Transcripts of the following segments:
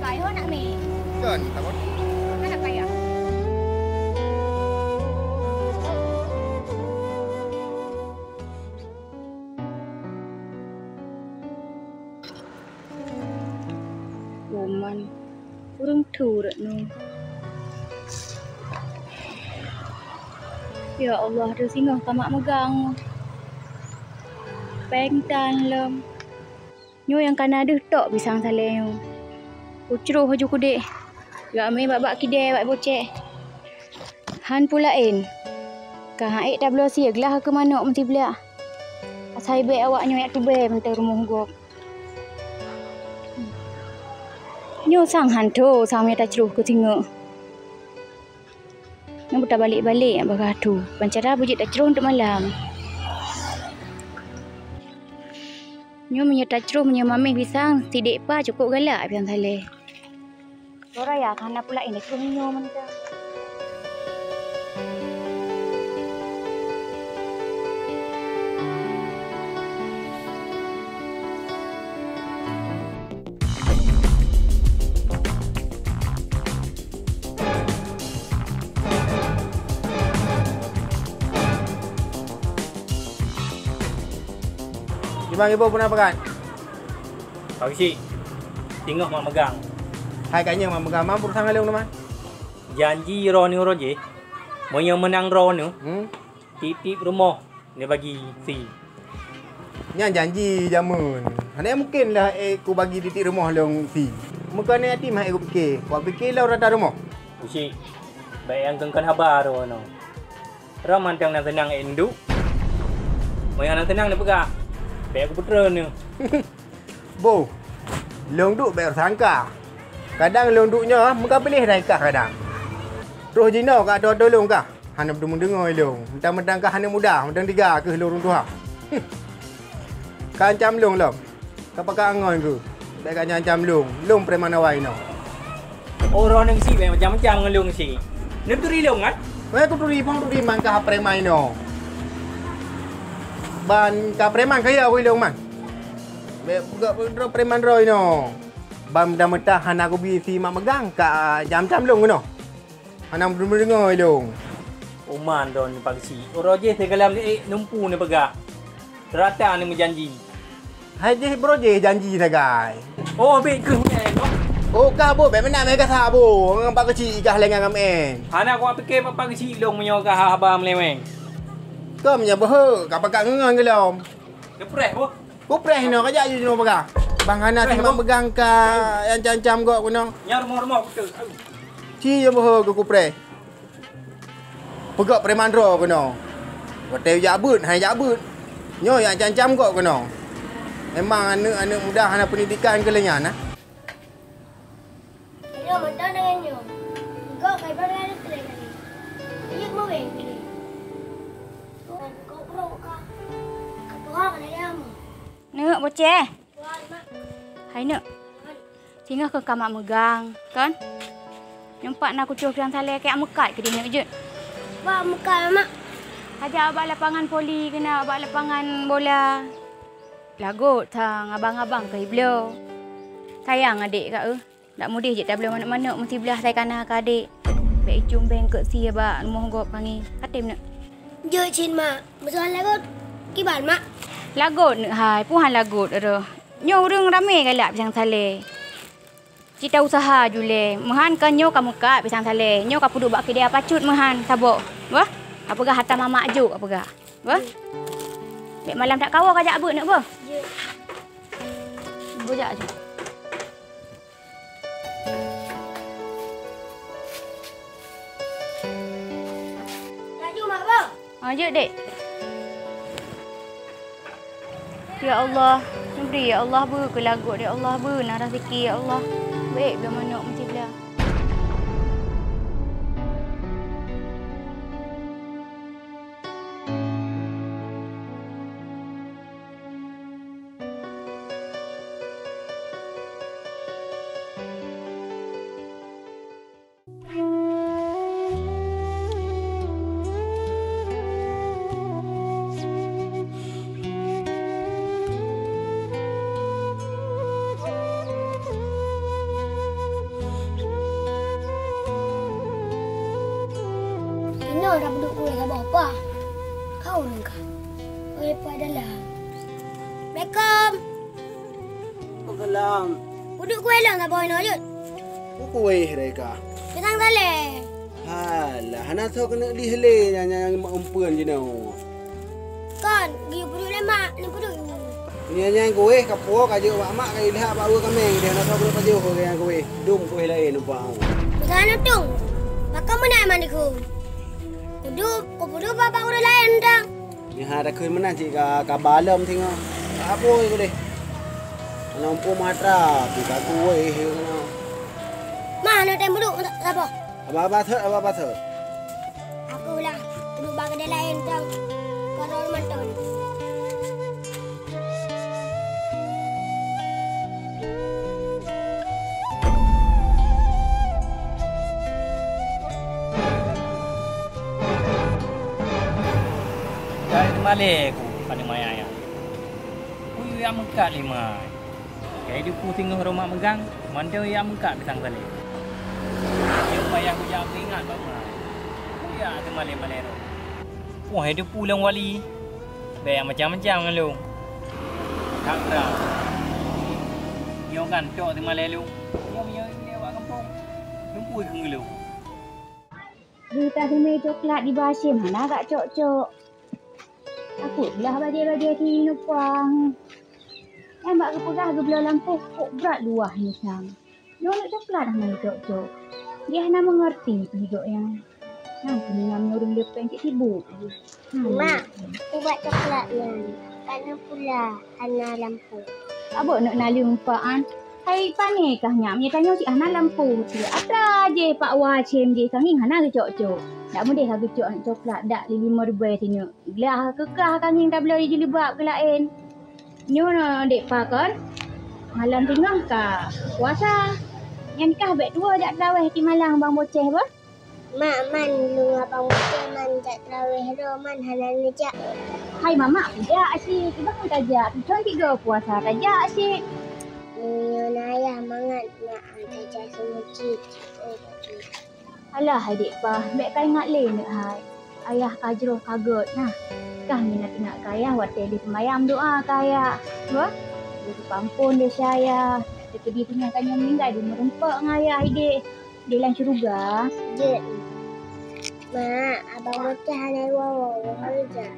payah nak mi. Kan, takut. Kan nak payah. Woman, kurang turut nu. Ya Allah, ada singa tamak megang. Pengtan lem. Nyo yang kan ada tok pisang saleng. Kucruh haju kudek. Ya ame bak kidai bak bocek. Han pulain. Ka haik dah belah siag lah ke manuk mesti belah. Asai baik awaknya yak tibe mentang rumah gop. Nyo sang hantu sang meta ceruh ke singa. Nyo buta balik-balik yang bergadu. Pancara bujit dah ceruh untuk malam. Nyo menyerta ceruh menyemamih pisang. Sidik pa cukup galak pisang saleh. Soraya kana pula ini ceruh nyo mentang. Ibang ibu pun apa kan? Pak Cik, tengok mak megang. Hai kanya mak megang mampu sangat leung teman. Janji ro ni roje. Mau yang menang ro ni, tip-tip rumah dia bagi si. Yang janji jamun. Hanya mungkin lah aku bagi titik rumah leung si. Muka ni hati mah aku fikir. Kau fikir lah rata rumah. Pak Cik, baik yang kengkan habar ro no. Ro mantang nak tenang endu. Mau yang nak tenang dia pegang. Baik aku putra ni. Bo. Leung duk baik sangka. Kadang leung duknya muka pilih raikah kadang. Terus jino kak ada tolong kah? Hana bertemu dengar leung. Mentang-mentang kah hana muda, mentang tiga ke leung tuha. Kan ancam leung lom. Kau pakai angon ke? Baik kan ancam leung. Leung preman awai no. Orang yang si macam-macam dengan leung si. Ni turi leung kan? Weh aku turi man kah preman no. Ban ka preman kaya aku leung man. Buka preman roy no. Ban dah metah hana aku bi si mak megang ka jam-jam leung no. Hana dengar leung. Oman don ni Pak Cik. Orang je segala ni numpu ni pegang. Terata ni menjanji. Hai je bro je janji sagai. Oh, baik ke ni no? Oh kah bo baik mana mereka sah bo. Ngang pak kecil ikah lengan ngamen. Hana aku fikir Pak Cik leung menyoka habar meleweng. Kau menyabah kau pakai ngengan ke leung. Depres boh. Ku preh no kajak je no pegang. Bang Hana si mak pegang ka yang cancam gok kuno. Yang rumah-rumah betul. Si je boh ku preh. Pegak preman ro kuno. Hotel jabut, hai jabut. Nyo yang cancam gok kuno. Memang anak-anak muda hana pendidikan ke lengan ah. Nyo mentang dengan nyo. Kau kai pada ada tren ni. Ia mau weng ni. Kau pro ka. Kau ha kana dia mo. Nak boceh. Tuan mak. Hai nak. Singa ke kamar megang, kan? Nampak nak kucuh yang saleh kayak mekat ke dia je. Ba mekat mak. Ajak abang lapangan poli kena abang lapangan bola. Lagut tang abang-abang ke iblo. Sayang adik kak tak mudih je tak boleh mana-mana mesti belah saya kanan ke adik. Baik cung beng ke si abang rumah gop panggil. Katim nak. Je chin mak. Masalah lagut. Kiban mak. Lagut nak hai, puhan lagut ada. Nyo urang ramai galak pisang saleh. Cita usaha jule. Mehan kan nyo kamu kat pisang saleh. Nyo ka puduk bak kedai pacut mehan sabok. Wah? Apa gah hatam mamak juk apa gah? Wah? Dek malam tak kawa kajak abut nak apa? Ya. Bojak je. Tak jumpa mak apa? Ha je dek. Ya Allah, beri ya Allah ber ke lagut ya Allah ber nak rezeki ya Allah. Baik biar manuk mesti belah. dah duduk kuih sama apa? Kau nengkah. Kuih apa dalam? Assalamualaikum. Waalaikumsalam. Duduk kuih lah tak boleh nak. Kuih mereka. Pisang saleh. Halah, anak tu kena dihele yang umpuan je now. Kan, dia perlu lemak, ni perlu. Ni yang kuih kapur kaje awak mak kai lihat baru kami dia nak tahu berapa jauh yang kuih. Dum kuih lain upang. Pisang nak tung. Makan mana mandi ku? Kudu bapak orang lain dah. Ni ada kuih mana jika kabalam tengok. Apa itu deh? Nak umpu matra, jika kuih kena. Mana tem duduk apa? Apa thơ? Aku lah duduk bagi dia lain dah. Kalau mantan. Malik pada maya ya. Kuyu yang mengkat lima. Kayak di pusing rumah megang, mandau yang mengkat pisang saleh. Dia maya aku jangan ingat bapak. Kuya ada Malik. Wah, dia pulang wali. Bayang macam-macam dengan lu. Tak dah. Dia kan tok di Malik lu. Dia lewat kampung. Jumpa ke lu. Kita ada coklat di Basim, mana agak cok-cok. Aku belah badia-badia di nupang. Mbak ke pegah ke belah lampu kok berat luah ni sang. Dia nak coklat dah main cok-cok. Dia nak mengerti hidup yang peningam orang dia pengen sibuk. Mak, aku buat coklat ni. Karena pula Hana lampu. Abang nak nali umpaan. Hai panik kah nyam nya tanya si Hana lampu tu. Apa je Pak Wacem je kang Hana ke cok-cok. Tak mudah ha gecok nak coklat dak RM5 sini. Belah kekah kang dah belah di jilbab ke lain. Nyo no dek pa kan. Malam tengah ka puasa. Yang nikah bet dua dak tarawih di Malang bang boceh apa? Mak man lu abang bocah man tak tarawih ro man halal nejak. Hai mama tidak asyik. Tiba kan tajak. Tuan 3 puasa tajak asyik. Nyo ayah mangat nak tajak semua cik. Alah adik pa, mek kai ingat le nak hai. Ayah kajroh kaget nah. Kah minat nak kaya wat di semayam doa kaya. Wah. Di kampung dia saya. Dia pergi punya tanya meninggal di merempak dengan ayah adik. Dia lang syurga. Je. Mak, abang bocah hanai wawa kerja.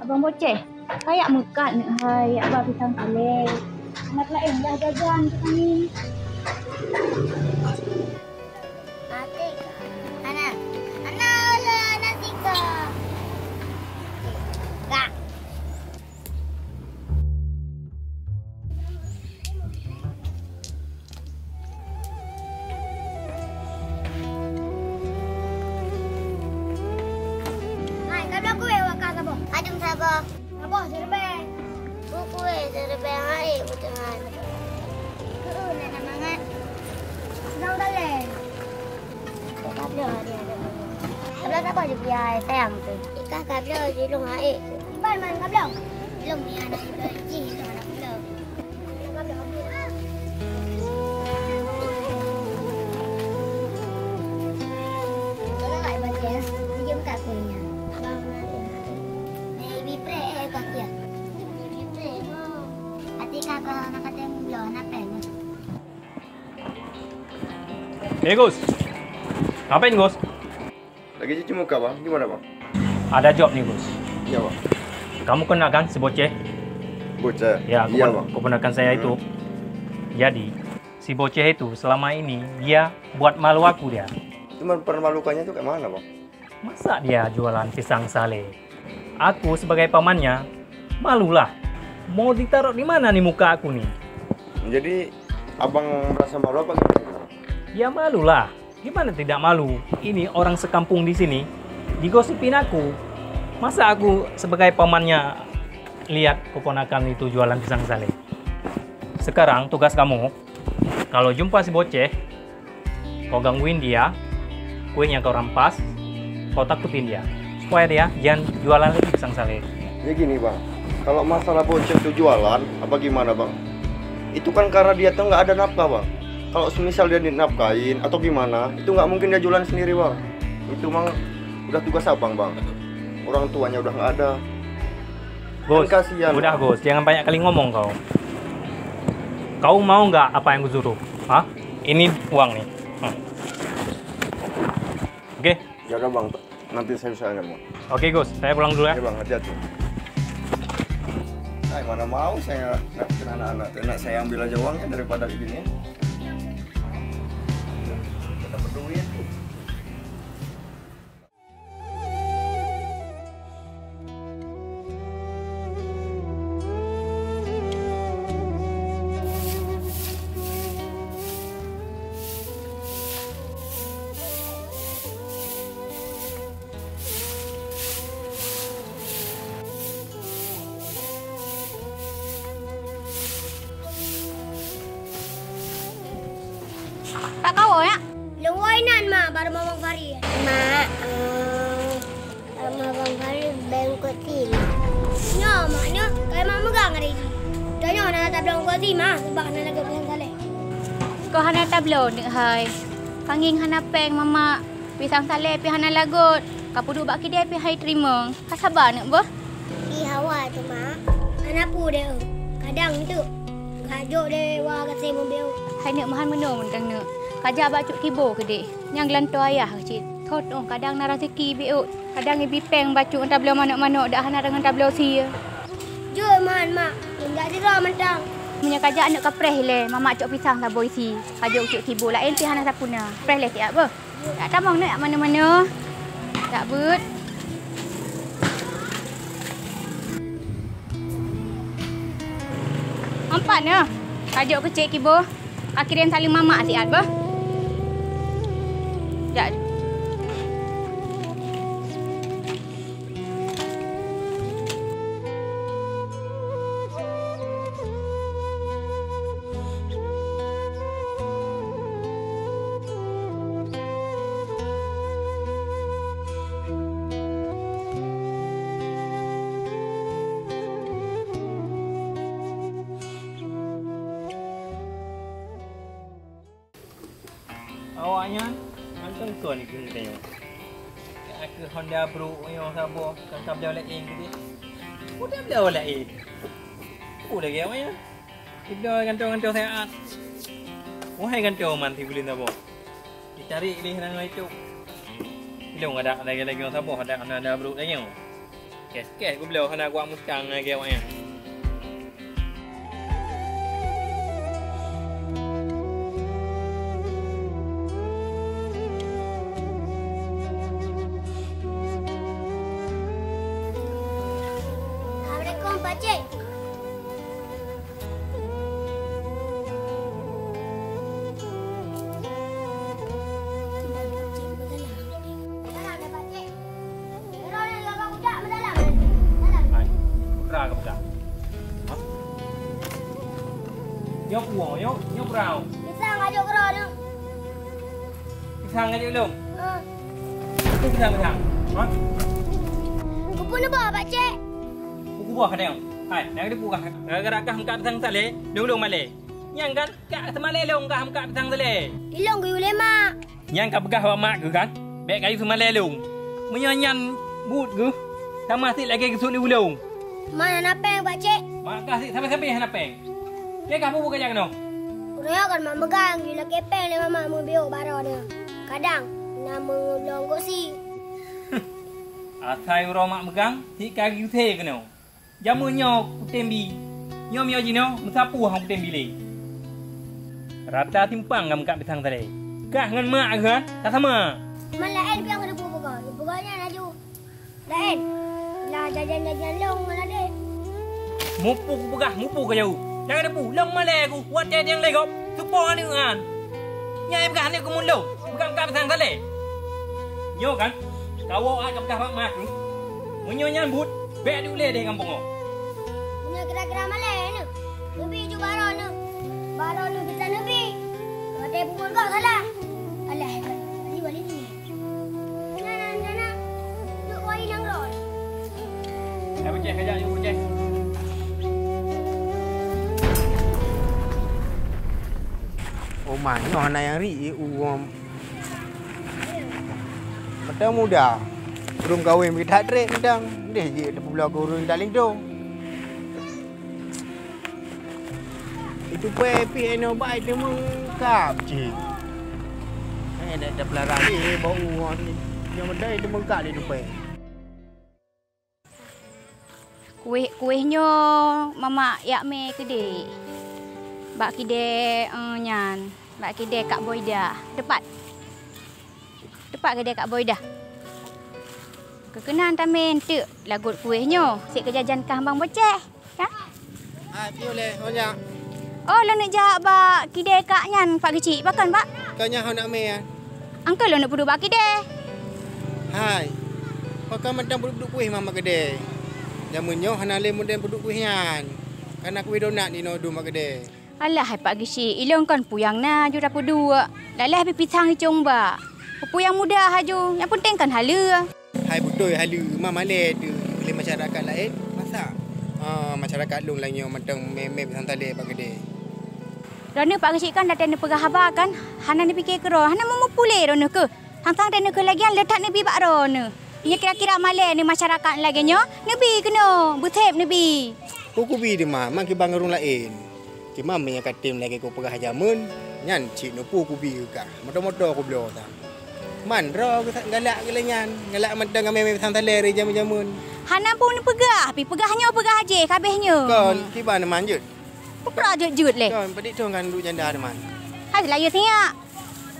Abang boceh, kayak mekat nak hai. Abang pisang saleh. Anak lain dah jajan kita ni. Apa dia biar sayang tu? Ikan kabel di rumah Iban man kabel. Belum ni anak ji anak kabel. Kabel kabel. Kalau ai baca, dia buka punya. Abang baby pre kat dia. Baby pre. Hati kakak nak kata belum nak pen. Gus. Ngapain Gus? Lagi cuci muka bang, gimana bang? Ada job nih Gus. Iya bang. Kamu kenal kan si Boceh? Bocah? Ya, Iya bang. keponakan saya itu. Jadi, si Boceh itu selama ini dia buat malu aku dia. Cuman permalukannya itu kayak mana bang? Masa dia jualan pisang saleh? Aku sebagai pamannya, malulah. Mau ditaruh di mana nih muka aku nih? Jadi abang merasa malu apa gimana? Ya malulah. Gimana tidak malu? Ini orang sekampung di sini digosipin aku. Masa aku sebagai pamannya lihat keponakan itu jualan pisang saleh? Sekarang tugas kamu, kalau jumpa si Boceh, kau gangguin dia, kuenya kau rampas, kau takutin dia, supaya dia jangan jualan lagi pisang saleh. Ya gini bang, kalau masalah Boceh itu jualan, apa gimana bang? Itu kan karena dia tuh nggak ada nafkah bang. Kalau semisal dia dinafkahin atau gimana, itu nggak mungkin dia jualan sendiri bang. Itu Udah tugas abang, Bang. Orang tuanya udah nggak ada. Gus, Kan kasihan, udah Bang. Gus, jangan banyak kali ngomong kau. Kau mau nggak apa yang gue suruh? Hah? Ini uang nih. Oke, Jaga, Bang. Nanti saya usahakan, Bang. oke Gus, saya pulang dulu ya. Oke, Bang. Hati-hati. Nah, mana mau saya ngasih anak-anak. Enak saya ambil aja uangnya daripada begini. Kita berduit. Tak kau ya? Lewainan mak baru Mamang Fari. Mak, Mamang Fari bengkot sini. Nyo, maknya kayak mak megang hari ini. Dah nyo nak tak belum kau sini mak sebab nak lagi pesan saleh. Kau hana tablo ni hai. Kanging hana peng mama pisang sale pi hana lagut. Kapu duk bak kidai pi hai terima. Ka sabar nak boh? Di hawa tu mak. Anak pu dia. Kadang tu. Gajuk dia wah kasi mobil. Hai nak mahan menung tang nak. Kaja bacuk kibo ke dek. Yang gelanto ayah kecil. Thot kadang na rezeki biut. Kadang ibi peng bacuk tablo manok-manok dak hana dengan tablo sia. Jom man mak. Enggak dirah mentang. Punya kaja anak kapreh le. Mama cok pisang saboi si. Kaja ucuk kibo lain pi hana sapuna. Preh le tiap apa? Tak tamang nak mana-mana. Tak but. Empat ne. Kaja kecil kibo. Akhirnya saling mama siat bah. Ya. Awaknya anteng tuan ni kena tengok. Aku Honda Bro yang sabo kan tak boleh oleh ke dia. Udah boleh oleh. Udah ke awaknya. Tidak gantung-gantung sehat. Wahai gantung manti boleh sabo. Dicari ni nang itu. Belum ada lagi yang sabo ada Honda Bro lagi. Kes aku belum Honda gua Mustang lagi awaknya. Assalamualaikum pakcik. Ra ke bedak? Nhóc uổng nhóc rào. Pisang ajuk kerah tu. Pisang aja belum? Ha. Pisang. Ha? Kupu nak bawa pakcik. Buku buah kadang. Hai, nak dia buka. Gara-gara kah hamka pisang sale, long male. Yang kan kak semale long kah hamka pisang sale. Ilong gue boleh mak. Yang kah begah wa mak ke kan? Baik kali semale long. Menyanyan but ke? Sama si lagi kesut ni ulung. Mana nak peng pakcik? Mak kasih sampai-sampai nak peng. Dia kah buka jangan no. Kurang kan mak megang gila kepeng le mama mu biok baro dia. Kadang nama long gosi. Asai ro mak megang, si kaki uthe ke no. Jamu nyo kutembi. Nyo mio jino, musapu hang kutembi le. Rata timpang ngam kat pisang tadi. Kah ngan mak kan? Tak sama. Malaen piang ada buka. Bukanya laju. Lain. Lah jajan-jajan long mana deh. Mupu ku pegah, mupu ke jauh. Jangan ada pu, long male ku. Buat dia yang legop. Supor ni kan. Nyai pegah ni ku mulo. Bukan kat pisang tadi. Nyo kan? Kau ai kat mak mak tu. Menyo nyambut, bek diule deh kampung kau. Punya kira-kira malaen ni. Lebih juga baro ni. Baro ni kita lebih. Ada pukul kau salah. Alah, wali ni. Nana. Duk wali nang roy. Dah becek kejap, you becek. Oh mana yang ri uang. Mata muda. Belum kahwin pergi tak trek mentang. Dia je ada pula gurun tak lindung. Itu pepi eno baik dia mengkap je. Ada pelarang ni bau ni. Yang medai dia mengkap dia tu pe. Kuih-kuihnya mama yak me kedai. Bak kedai nyan. Bak kedai Kak Boyda. Dekat kedai Kak Boyda. Kekenan tamen tu lagut kuihnya. Sik kejajan kah bang boceh. Ha? Pi oleh onyak. Oh, lo nak jak bak kedai Kak nyan pak kecil. Bahkan bak. Kau nyah nak me ah. Angkel lo nak perlu bak kedai. Hai. Pakai mentang duduk kuih mama kedai. Jamunnya hana le model duduk kuih nyan. Karena kuih donat ni no du mak kedai. Alah hai pak kecil. Ilong kan puyang na ju dapat dua. Lalah pi pisang icong bak. Puyang muda haju. Yang penting kan hala. Hai betul hala mama le tu oleh masyarakat lain masak. Masyarakat long lainnya mentang meme santale pak kedai. Rona pak kecil kan datang pergi habar kan. Hana ni fikir kero. Hana mau pulih rona ke. Hantang dan ke lagi letak nabi bak rona. Nya kira-kira malai ni masyarakat lagi nya. Nabi kena. Butep nabi. Kuku bi di mah mang ki bang orang lain. Ki mam yang katim lagi ku perah jamun. Nyan cik no pu ku bi ka. Motor-motor ku belo ta. Man ro ku galak ke lenyan. Galak mentang meme santale ri jamun-jamun. Hana pun ni pegah. Pi pegahnya pegah aje kabehnya. Kon ki ban manjut. Pera jut-jut le. Kon pedik tu kan duk janda man. Hai layu sia.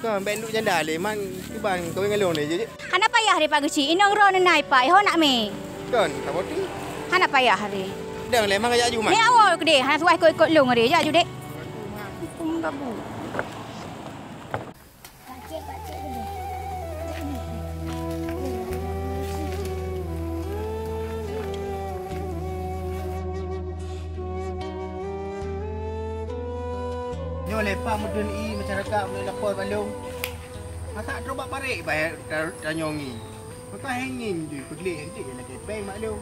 Kon ben duk janda le man ki ban kau ngalong ni je. Hana payah hari pak kecil. Inong ro nai pak. Ho nak me. Kon tak poti. Hana payah hari. Dang le mang ajak ju man. Ni awal ke dek. Hana suai ikut long hari je ju dek. Tabu. Pakcik dulu. Nyo lepak mudun i masyarakat boleh lapor balung. Masak terobak barik bayar tanyongi. Pakai hanging je pegelik hentik je lagi peng maklum.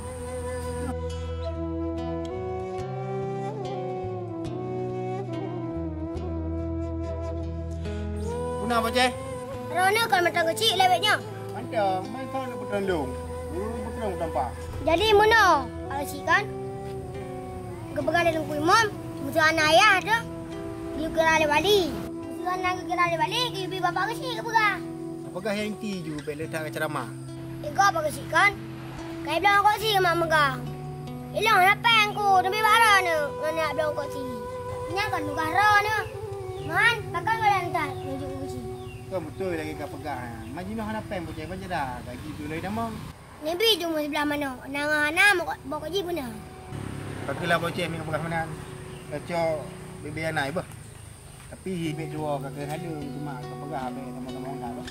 Puna apa je? Rona kan mata kecil lewetnya. Mantap, main kau nak bertandung. Bertandung tampak. Jadi mana? Kalau si kan? Kepegang dalam kuih mom. Musuh anak ayah tu. Dia kira ada balik. Musuh anak kira ada balik. Dia pergi bapak kecil kepegang. Apakah yang ti juga baik letak ke ceramah? Kau apa kecil kan? Kau bilang kau si mak megang. Hilang nak peng ku. Tapi barang ni. Nak bilang kau si. Ini kan luka roh ni. Man, pakai kau lantai. Tunjuk kecil. Kau betul lagi kau pegang. Majinah nak peng bocah baca dah. Bagi tu lagi dah Nabi cuma sebelah mana? Nang bawa kecil pun dah. Pakilah bocah minum pegang mana. Baca bebe anak apa? Tapi hibit dua kakak halu cuma kau pegang habis sama-sama nak apa?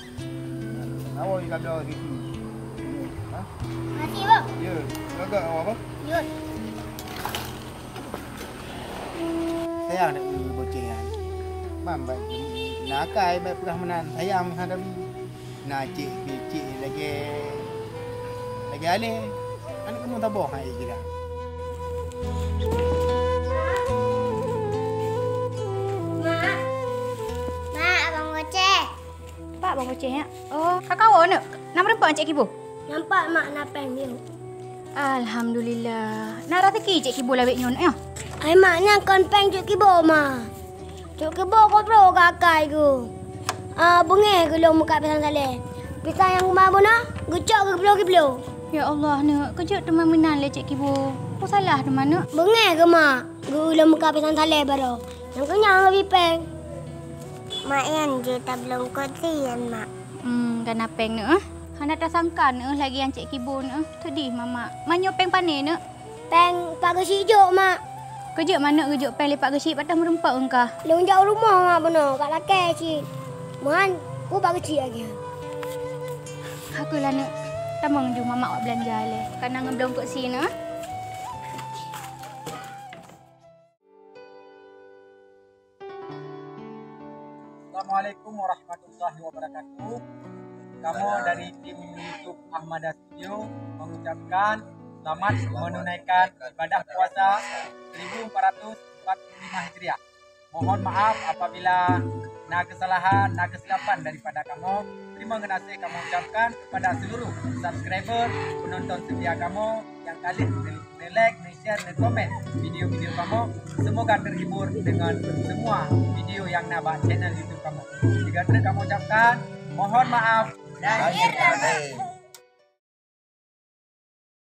Awak juga ada gitu. Ha? Masih apa? Ya, kakak awak apa? Yun. Sayang nak bocah kan. Mam baik nakai baik pegang menan. Sayang hadapi. Nak cik lagi alih. Anak kamu tak boh hai kira. Pak bang boceh ya. Oh, kakak awak nak. Nama rempah Cik Kibo. Nampak mak nak peng dia. Alhamdulillah. Nak rezeki Cik Kibo lawik nyon ya. Ai maknya kon peng Cik Kibo mah. Cik Kibo kau pro kakak ku. Bengeh ke lo muka pisang saleh. Pisang yang rumah pun ah, gecok ke belo. Ya Allah nak kejut teman menan le Cik Kibo. Apa salah di mana? Bengeh ke mak? Gula muka pisang saleh baru. Yang kenyang lebih peng. Mak yang je tak belum kotian mak. Kan apeng ne Hana tak sangka ne lagi yang Cik Kibo ne. Sedih mama. Manyo peng pane ne. Peng pak gesi jok mak. Kejut mana kejut peng lepak gesi patah merempak engkau. Long jauh rumah mak benar. Kat lakai cik. Man, ku pak gesi lagi. Aku lah ne. Tamang ju mama awak belanja le. Kan nang belum kok sini. Assalamualaikum warahmatullahi wabarakatuh. Kami dari tim YouTube Ahmada Studio mengucapkan selamat menunaikan ibadah puasa 1445 Hijriah. Mohon maaf apabila ada kesalahan, ada kesilapan daripada kamu. Terima kasih kamu ucapkan kepada seluruh subscriber, penonton setia kamu yang kali like, share, dan komen video-video kamu. Semoga terhibur dengan semua video yang nabak channel YouTube kamu. Jika kamu ucapkan, mohon maaf. Lahir dan batin.